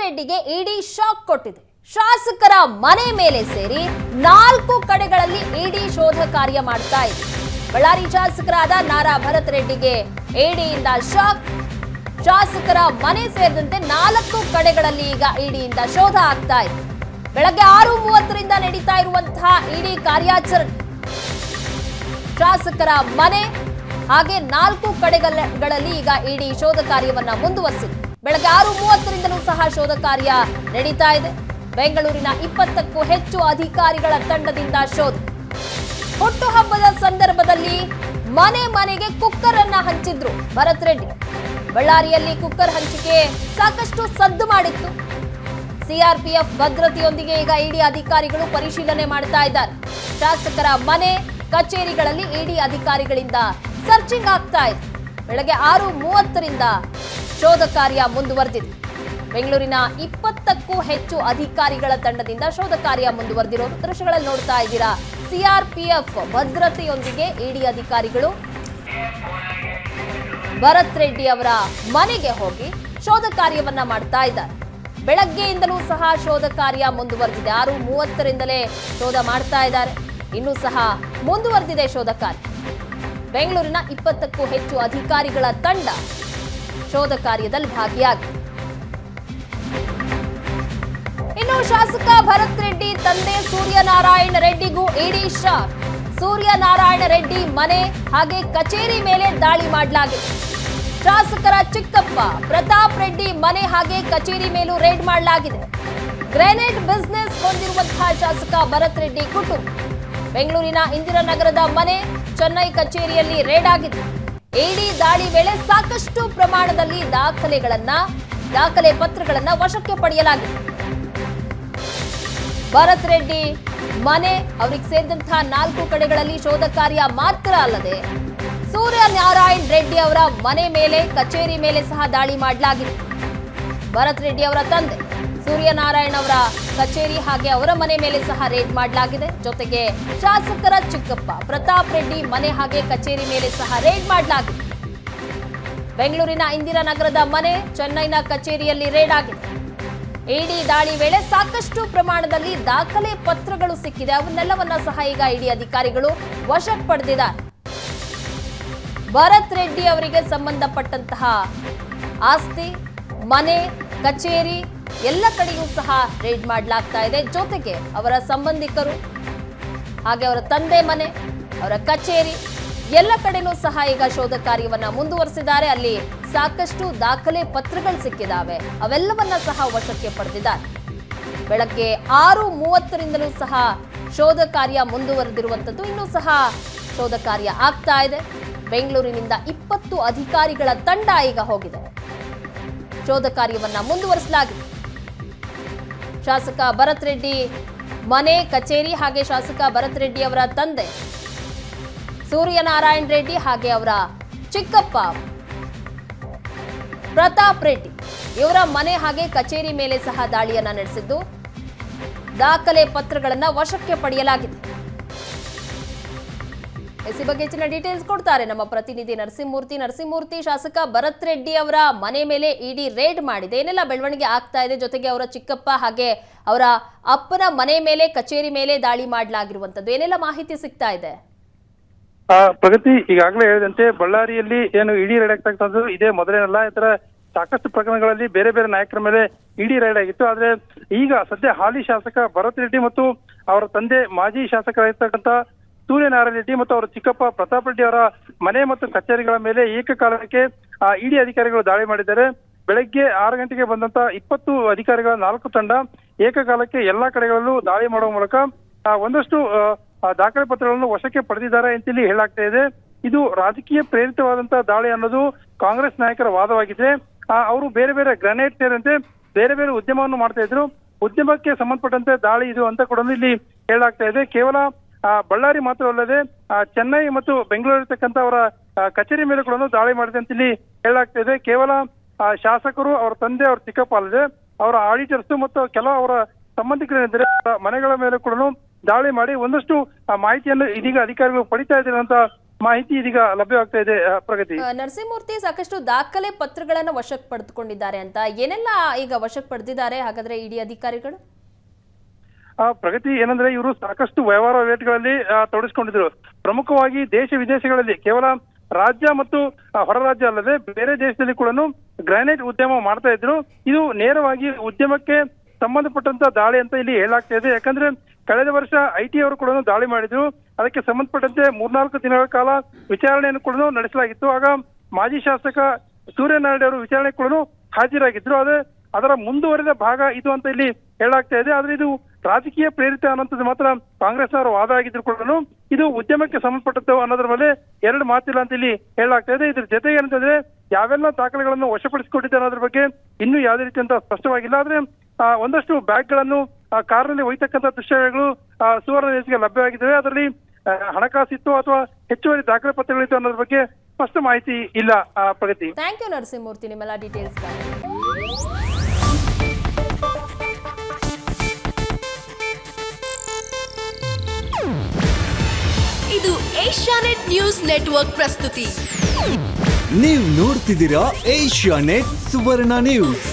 ರೆಡ್ಡಿಗೆ ಇಡಿ shock ಕೊಟ್ಟಿದೆ. ಶಾಸಕರ ಮನೆ ಮೇಲೆ ಸೇರಿ 4 ಕಡೆಗಳಲ್ಲಿ ಇಡಿ ಶೋಧ ಕಾರ್ಯ ಮಾಡ್ತಾ ಇದೆ. ಬಳ್ಳಾರಿ ಶಾಸಕರಾದ ನಾರಾ ಭರತ್ ರೆಡ್ಡಿಗೆ ಇಡಿಯಿಂದ ಶಾಕ್. ಶಾಸಕರ ಮನೆ ಸೇರಿದಂತೆ 4 ಕಡೆಗಳಲ್ಲಿ ಈಗ ಇಡಿಯಿಂದ ಶೋಧ ಆಗ್ತಾ ಇದೆ. ಬೆಳಗ್ಗೆ 6:30ರಿಂದ ನಡೀತಾ ಇರುವಂತಹ ಇಡಿ ಕಾರ್ಯಾಚರಣೆ ಶಾಸಕರ ಮನೆ ಹಾಗೆ 4 ಕಡೆಗಳಲ್ಲಿ ಈಗ ಇಡಿ ಶೋಧ ಕಾರ್ಯವನ್ನ ಮುಂದುವರಿಸಿದೆ. ಬೆಳಗ್ಗೆ 6:30ರಿಂದಲೂ ಸಹ ಶೋಧ ಕಾರ್ಯ ನಡೀತಾ ಇದೆ. ಬೆಂಗಳೂರಿನ 20ಕ್ಕೂ ಹೆಚ್ಚು ಅಧಿಕಾರಿಗಳ ತಂಡದಿಂದ ಶೋಧ. ಹುಟ್ಟುಹಬ್ಬದ ಸಂದರ್ಭದಲ್ಲಿ ಮನೆಗೆ ಕುಕ್ಕರ್ ಅನ್ನ ಹಂಚಿದ್ರು ಭರತ್ ರೆಡ್ಡಿ. ಬಳ್ಳಾರಿಯಲ್ಲಿ ಕುಕ್ಕರ್ ಹಂಚಿಕೆ ಸಾಕಷ್ಟು ಸದ್ದು ಮಾಡಿತ್ತು. ಸಿಆರ್ಪಿಎಫ್ ಭದ್ರತೆಯೊಂದಿಗೆ ಈಗ ಇಡಿ ಅಧಿಕಾರಿಗಳು ಪರಿಶೀಲನೆ ಮಾಡ್ತಾ ಇದ್ದಾರೆ. ಶಾಸಕರ ಮನೆ ಕಚೇರಿಗಳಲ್ಲಿ ಇಡಿ ಅಧಿಕಾರಿಗಳಿಂದ ಸರ್ಚಿಂಗ್ ಆಗ್ತಾ ಇದೆ. ಬೆಳಗ್ಗೆ 6:30ರಿಂದ ಶೋಧ ಕಾರ್ಯ ಮುಂದುವರೆದಿದೆ. ಬೆಂಗಳೂರಿನ 20ಕ್ಕೂ ಹೆಚ್ಚು ಅಧಿಕಾರಿಗಳ ತಂಡದಿಂದ ಶೋಧ ಕಾರ್ಯ ಮುಂದುವರೆದಿರೋದು ದೃಶ್ಯಗಳಲ್ಲಿ ನೋಡ್ತಾ ಇದ್ದೀರಾ. ಸಿಆರ್ಪಿಎಫ್ ಭದ್ರತೆಯೊಂದಿಗೆ ಇಡಿ ಅಧಿಕಾರಿಗಳು ಭರತ್ ರೆಡ್ಡಿ ಅವರ ಮನೆಗೆ ಹೋಗಿ ಶೋಧ ಕಾರ್ಯವನ್ನ ಮಾಡ್ತಾ ಇದ್ದಾರೆ. ಬೆಳಗ್ಗೆಯಿಂದಲೂ ಸಹ ಶೋಧ ಕಾರ್ಯ ಮುಂದುವರೆದಿದೆ. 6:30ರಿಂದಲೇ ಶೋಧ ಮಾಡ್ತಾ ಇದ್ದಾರೆ. ಇನ್ನೂ ಸಹ ಮುಂದುವರೆದಿದೆ ಶೋಧ ಕಾರ್ಯ. ಬೆಂಗಳೂರಿನ 20ಕ್ಕೂ ಹೆಚ್ಚು ಅಧಿಕಾರಿಗಳ ತಂಡ ಶೋಧ ಕಾರ್ಯದಲ್ಲಿ ಭಾಗಿಯಾಗಿದೆ. ಇನ್ನು ಶಾಸಕ ಭರತ್ ರೆಡ್ಡಿ ತಂದೆ ಸೂರ್ಯನಾರಾಯಣ ರೆಡ್ಡಿಗೂ ಇಡಿ ಶಾಕ್. ಸೂರ್ಯನಾರಾಯಣ ರೆಡ್ಡಿ ಮನೆ ಹಾಗೆ ಕಚೇರಿ ಮೇಲೆ ದಾಳಿ ಮಾಡಲಾಗಿದೆ. ಶಾಸಕರ ಚಿಕ್ಕಪ್ಪ ಪ್ರತಾಪ್ ರೆಡ್ಡಿ ಮನೆ ಹಾಗೆ ಕಚೇರಿ ಮೇಲೂ ರೇಡ್ ಮಾಡಲಾಗಿದೆ. ಗ್ರೆನೇಡ್ ಬಿಸಿನೆಸ್ ಹೊಂದಿರುವಂತಹ ಶಾಸಕ ಭರತ್ ರೆಡ್ಡಿ ಕುಟುಂಬ ಬೆಂಗಳೂರಿನ ಇಂದಿರಾನಗರದ ಮನೆ ಚೆನ್ನೈ ಕಚೇರಿಯಲ್ಲಿ ರೇಡ್ ಆಗಿದೆ. ಇಡಿ ದಾಳಿ ವೇಳೆ ಸಾಕಷ್ಟು ಪ್ರಮಾಣದಲ್ಲಿ ದಾಖಲೆ ಪತ್ರಗಳನ್ನ ವಶಕ್ಕೆ ಪಡೆಯಲಾಗಿದೆ. ಭರತ್ ರೆಡ್ಡಿ ಮನೆ ಅವರಿಗೆ ಸೇರಿದಂತಹ 4 ಕಡೆಗಳಲ್ಲಿ ಶೋಧ ಕಾರ್ಯ ಮಾತ್ರ ಅಲ್ಲದೆ ಸೂರ್ಯನಾರಾಯಣ ರೆಡ್ಡಿ ಅವರ ಮನೆ ಮೇಲೆ ಕಚೇರಿ ಮೇಲೆ ಸಹ ದಾಳಿ ಮಾಡಲಾಗಿದೆ. ಭರತ್ ರೆಡ್ಡಿ ಅವರ ತಂದೆ ಸೂರ್ಯನಾರಾಯಣ ಅವರ ಕಚೇರಿ ಹಾಗೆ ಅವರ ಮನೆ ಮೇಲೆ ಸಹ ರೇಡ್ ಮಾಡಲಾಗಿದೆ. ಜೊತೆಗೆ ಶಾಸಕರ ಚಿಕ್ಕಪ್ಪ ಪ್ರತಾಪ್ ರೆಡ್ಡಿ ಮನೆ ಹಾಗೆ ಕಚೇರಿ ಮೇಲೆ ಸಹ ರೇಡ್ ಮಾಡಲಾಗಿದೆ. ಬೆಂಗಳೂರಿನ ಇಂದಿರಾನಗರದ ಮನೆ ಚೆನ್ನೈನ ಕಚೇರಿಯಲ್ಲಿ ರೇಡ್ ಆಗಿದೆ. ಇಡಿ ದಾಳಿ ವೇಳೆ ಸಾಕಷ್ಟು ಪ್ರಮಾಣದಲ್ಲಿ ದಾಖಲೆ ಪತ್ರಗಳು ಸಿಕ್ಕಿದೆ. ಅವನ್ನೆಲ್ಲವನ್ನ ಸಹ ಈಗ ಇಡಿ ಅಧಿಕಾರಿಗಳು ವಶಕ್ಕೆ ಪಡೆದಿದ್ದಾರೆ. ಭರತ್ ರೆಡ್ಡಿ ಅವರಿಗೆ ಸಂಬಂಧಪಟ್ಟಂತಹ ಆಸ್ತಿ ಮನೆ ಕಚೇರಿ ಎಲ್ಲ ಕಡೆಯೂ ಸಹ ರೇಡ್ ಮಾಡಲಾಗ್ತಾ ಇದೆ. ಜೊತೆಗೆ ಅವರ ಸಂಬಂಧಿಕರು ಹಾಗೆ ಅವರ ತಂದೆ ಮನೆ ಅವರ ಕಚೇರಿ ಎಲ್ಲ ಕಡೆನೂ ಸಹ ಈಗ ಶೋಧ ಕಾರ್ಯವನ್ನ ಮುಂದುವರೆಸಿದ್ದಾರೆ. ಅಲ್ಲಿ ಸಾಕಷ್ಟು ದಾಖಲೆ ಪತ್ರಗಳು ಸಿಕ್ಕಿದಾವೆ. ಅವೆಲ್ಲವನ್ನ ಸಹ ವಶಕ್ಕೆ ಪಡೆದಿದ್ದಾರೆ. ಬೆಳಗ್ಗೆ 6:30ರಿಂದಲೂ ಸಹ ಶೋಧ ಕಾರ್ಯ ಮುಂದುವರೆದಿರುವಂತದ್ದು. ಇನ್ನೂ ಸಹ ಶೋಧ ಕಾರ್ಯ ಆಗ್ತಾ ಇದೆ. ಬೆಂಗಳೂರಿನಿಂದ 20 ಅಧಿಕಾರಿಗಳ ತಂಡ ಈಗ ಹೋಗಿದೆ. ಶೋಧ ಕಾರ್ಯವನ್ನ ಮುಂದುವರಿಸಲಾಗಿದೆ. ಶಾಸಕ ಭರತ್ ರೆಡ್ಡಿ ಮನೆ ಕಚೇರಿ ಹಾಗೆ ಶಾಸಕ ಭರತ್ ರೆಡ್ಡಿ ಅವರ ತಂದೆ ಸೂರ್ಯನಾರಾಯಣ ರೆಡ್ಡಿ ಹಾಗೆ ಅವರ ಚಿಕ್ಕಪ್ಪ ಪ್ರತಾಪ್ ರೆಡ್ಡಿ ಇವರ ಮನೆ ಹಾಗೆ ಕಚೇರಿ ಮೇಲೆ ಸಹ ದಾಳಿಯನ್ನ ನಡೆಸಿದ್ದು ದಾಖಲೆ ಪತ್ರಗಳನ್ನ ವಶಕ್ಕೆ ಪಡೆಯಲಾಗಿದೆ. ಈ ಬಗ್ಗೆ ಹೆಚ್ಚಿನ ಡೀಟೇಲ್ಸ್ ಕೊಡ್ತಾರೆ ನಮ್ಮ ಪ್ರತಿನಿಧಿ ನರಸಿಂಹಮೂರ್ತಿ. ಶಾಸಕ ಭರತ್ ರೆಡ್ಡಿ ಅವರ ಮನೆ ಮೇಲೆ ಇಡಿ ರೇಡ್ ಮಾಡಿದೆ. ಏನೆಲ್ಲ ಬೆಳವಣಿಗೆ ಆಗ್ತಾ ಇದೆ? ಜೊತೆಗೆ ಅವರ ಚಿಕ್ಕಪ್ಪ ಹಾಗೆ ಅವರ ಅಪ್ಪನ ಮನೆ ಮೇಲೆ ಕಚೇರಿ ಮೇಲೆ ದಾಳಿ ಮಾಡಲಾಗಿರುವಂತದ್ದು ಏನೆಲ್ಲ ಮಾಹಿತಿ ಸಿಗ್ತಾ ಇದೆ? ಪ್ರಗತಿ, ಈಗಾಗಲೇ ಹೇಳಿದಂತೆ ಬಳ್ಳಾರಿಯಲ್ಲಿ ಏನು ಇಡಿ ರೇಡ್ ಆಗ್ತಕ್ಕಂಥದ್ದು ಇದೇ ಮೊದಲೇನಲ್ಲ. ಈ ತರ ಸಾಕಷ್ಟು ಪ್ರಕರಣಗಳಲ್ಲಿ ಬೇರೆ ಬೇರೆ ನಾಯಕರ ಮೇಲೆ ಇಡಿ ರೇಡ್ ಆಗಿತ್ತು. ಆದ್ರೆ ಈಗ ಸದ್ಯ ಹಾಲಿ ಶಾಸಕ ಭರತ್ ರೆಡ್ಡಿ ಮತ್ತು ಅವರ ತಂದೆ ಮಾಜಿ ಶಾಸಕರಾಗಿರ್ತಕ್ಕಂಥ ಸೂರ್ಯನಾರಾಯಣ ರೆಡ್ಡಿ ಮತ್ತು ಅವರ ಚಿಕ್ಕಪ್ಪ ಪ್ರತಾಪ್ ರೆಡ್ಡಿ ಅವರ ಮನೆ ಮತ್ತು ಕಚೇರಿಗಳ ಮೇಲೆ ಏಕಕಾಲಕ್ಕೆ ಇಡಿ ಅಧಿಕಾರಿಗಳು ದಾಳಿ ಮಾಡಿದ್ದಾರೆ. ಬೆಳಗ್ಗೆ 6 ಗಂಟೆಗೆ ಬಂದಂತ 20 ಅಧಿಕಾರಿಗಳ 4 ತಂಡ ಏಕಕಾಲಕ್ಕೆ ಎಲ್ಲಾ ಕಡೆಗಳಲ್ಲೂ ದಾಳಿ ಮಾಡುವ ಮೂಲಕ ಒಂದಷ್ಟು ದಾಖಲೆ ಪತ್ರಗಳನ್ನು ವಶಕ್ಕೆ ಪಡೆದಿದ್ದಾರೆ ಅಂತೇಳಿ ಹೇಳಲಾಗ್ತಾ ಇದೆ. ಇದು ರಾಜಕೀಯ ಪ್ರೇರಿತವಾದಂತಹ ದಾಳಿ ಅನ್ನೋದು ಕಾಂಗ್ರೆಸ್ ನಾಯಕರ ವಾದವಾಗಿದೆ. ಅವರು ಬೇರೆ ಬೇರೆ ಗ್ರೆನೇಡ್ ಸೇರಿದಂತೆ ಬೇರೆ ಬೇರೆ ಉದ್ಯಮವನ್ನು ಮಾಡ್ತಾ ಇದ್ರು. ಉದ್ಯಮಕ್ಕೆ ಸಂಬಂಧಪಟ್ಟಂತೆ ದಾಳಿ ಇದು ಅಂತ ಕೂಡ ಇಲ್ಲಿ ಹೇಳಲಾಗ್ತಾ ಇದೆ. ಕೇವಲ ಬಳ್ಳಾರಿ ಮಾತ್ರವಲ್ಲದೆ ಚೆನ್ನೈ ಮತ್ತು ಬೆಂಗಳೂರು ಇರ್ತಕ್ಕಂಥ ಅವರ ಕಚೇರಿ ಮೇಲೆ ಕೂಡ ದಾಳಿ ಮಾಡಿದೆ ಅಂತ ಇಲ್ಲಿ ಹೇಳಲಾಗ್ತಾ ಇದೆ. ಕೇವಲ ಶಾಸಕರು ಅವರ ತಂದೆ ಅವರ ಚಿಕ್ಕಪ್ಪ ಅಲ್ಲದೆ ಅವರ ಆಡಿಟರ್ಸ್ ಮತ್ತು ಕೆಲವು ಅವರ ಸಂಬಂಧಿಕರೇನಿದ್ದಾರೆ ಮನೆಗಳ ಮೇಲೆ ಕೂಡ ದಾಳಿ ಮಾಡಿ ಒಂದಷ್ಟು ಮಾಹಿತಿಯನ್ನು ಇದೀಗ ಅಧಿಕಾರಿಗಳು ಪಡಿತಾ ಇದ್ದಾರೆ ಅಂತ ಮಾಹಿತಿ ಇದೀಗ ಲಭ್ಯವಾಗ್ತಾ ಇದೆ. ಪ್ರಗತಿ, ನರಸಿಂಹಮೂರ್ತಿ ಸಾಕಷ್ಟು ದಾಖಲೆ ಪತ್ರಗಳನ್ನು ವಶಕ್ಕೆ ಪಡೆದುಕೊಂಡಿದ್ದಾರೆ ಅಂತ, ಏನೆಲ್ಲ ಈಗ ವಶಕ್ಕೆ ಪಡೆದಿದ್ದಾರೆ ಹಾಗಾದ್ರೆ ಇಡಿ ಅಧಿಕಾರಿಗಳು? ಪ್ರಗತಿ ಏನಂದ್ರೆ ಇವರು ಸಾಕಷ್ಟು ವ್ಯವಹಾರ ವಹಿವಾಟುಗಳಲ್ಲಿ ತೊಡಗಿಸಿಕೊಂಡಿದ್ರು. ಪ್ರಮುಖವಾಗಿ ದೇಶ ವಿದೇಶಗಳಲ್ಲಿ ಕೇವಲ ರಾಜ್ಯ ಮತ್ತು ಹೊರ ರಾಜ್ಯ ಅಲ್ಲದೆ ಬೇರೆ ದೇಶದಲ್ಲಿ ಕೂಡ ಗ್ರಾನೈಟ್ ಉದ್ಯಮ ಮಾಡ್ತಾ ಇದ್ರು. ಇದು ನೇರವಾಗಿ ಉದ್ಯಮಕ್ಕೆ ಸಂಬಂಧಪಟ್ಟಂತ ದಾಳಿ ಅಂತ ಇಲ್ಲಿ ಹೇಳಲಾಗ್ತಾ ಇದೆ. ಯಾಕಂದ್ರೆ ಕಳೆದ ವರ್ಷ IT ಅವರು ಕೂಡ ದಾಳಿ ಮಾಡಿದ್ರು. ಅದಕ್ಕೆ ಸಂಬಂಧಪಟ್ಟಂತೆ 3-4 ದಿನಗಳ ಕಾಲ ವಿಚಾರಣೆಯನ್ನು ಕೂಡ ನಡೆಸಲಾಗಿತ್ತು. ಆಗ ಮಾಜಿ ಶಾಸಕ ಸೂರ್ಯನಾರಾಯಣ ಅವರು ವಿಚಾರಣೆ ಕೂಡ ಹಾಜರಾಗಿದ್ರು. ಅದರ ಮುಂದುವರೆದ ಭಾಗ ಇದು ಅಂತ ಇಲ್ಲಿ ಹೇಳಲಾಗ್ತಾ ಇದೆ. ಆದ್ರೆ ಇದು ರಾಜಕೀಯ ಪ್ರೇರಿತ ಅನ್ನೋಂಥದ್ದು ಮಾತ್ರ ಕಾಂಗ್ರೆಸ್ನವರ ವಾದ ಆಗಿದ್ರು ಕೂಡ ಇದು ಉದ್ಯಮಕ್ಕೆ ಸಂಬಂಧಪಟ್ಟದ್ದು ಅನ್ನೋದ್ರ ಮೇಲೆ ಎರಡು ಮಾತಿಲ್ಲ ಅಂತ ಇಲ್ಲಿ ಹೇಳಲಾಗ್ತಾ ಇದೆ. ಇದ್ರ ಜೊತೆಗೆ ಏನಂತಂದ್ರೆ ಯಾವೆಲ್ಲ ದಾಖಲೆಗಳನ್ನು ವಶಪಡಿಸಿಕೊಂಡಿದ್ದಾರೆ ಅನ್ನೋದ್ರ ಬಗ್ಗೆ ಇನ್ನೂ ಯಾವುದೇ ರೀತಿ ಅಂತ ಸ್ಪಷ್ಟವಾಗಿಲ್ಲ. ಆದ್ರೆ ಒಂದಷ್ಟು ಬ್ಯಾಗ್ಗಳನ್ನು ಕಾರ್ನಲ್ಲಿ ಒಯ್ತಕ್ಕಂಥ ದೃಶ್ಯಗಳು ಸುವರ್ಣ ನ್ಯೂಸ್ಗೆ ಲಭ್ಯವಾಗಿದ್ದಾವೆ. ಅದರಲ್ಲಿ ಹಣಕಾಸಿತ್ತು ಅಥವಾ ಹೆಚ್ಚುವರಿ ದಾಖಲೆ ಪತ್ರಗಳಿತ್ತು ಅನ್ನೋದ್ರ ಬಗ್ಗೆ ಸ್ಪಷ್ಟ ಮಾಹಿತಿ ಇಲ್ಲ. ಪ್ರಗತಿ, ಥ್ಯಾಂಕ್ ಯು ನರಸಿಂಹಮೂರ್ತಿ, ನಿಮ್ಮೆಲ್ಲ ಡೀಟೇಲ್ಸ್. ಇದು ಏಷ್ಯಾನೆಟ್ ನ್ಯೂಸ್ ನೆಟ್ವರ್ಕ್ ಪ್ರಸ್ತುತಿ. ನೀವು ನೋಡ್ತಿದ್ದೀರಾ ಏಷ್ಯಾನೆಟ್ ಸುವರ್ಣ ನ್ಯೂಸ್.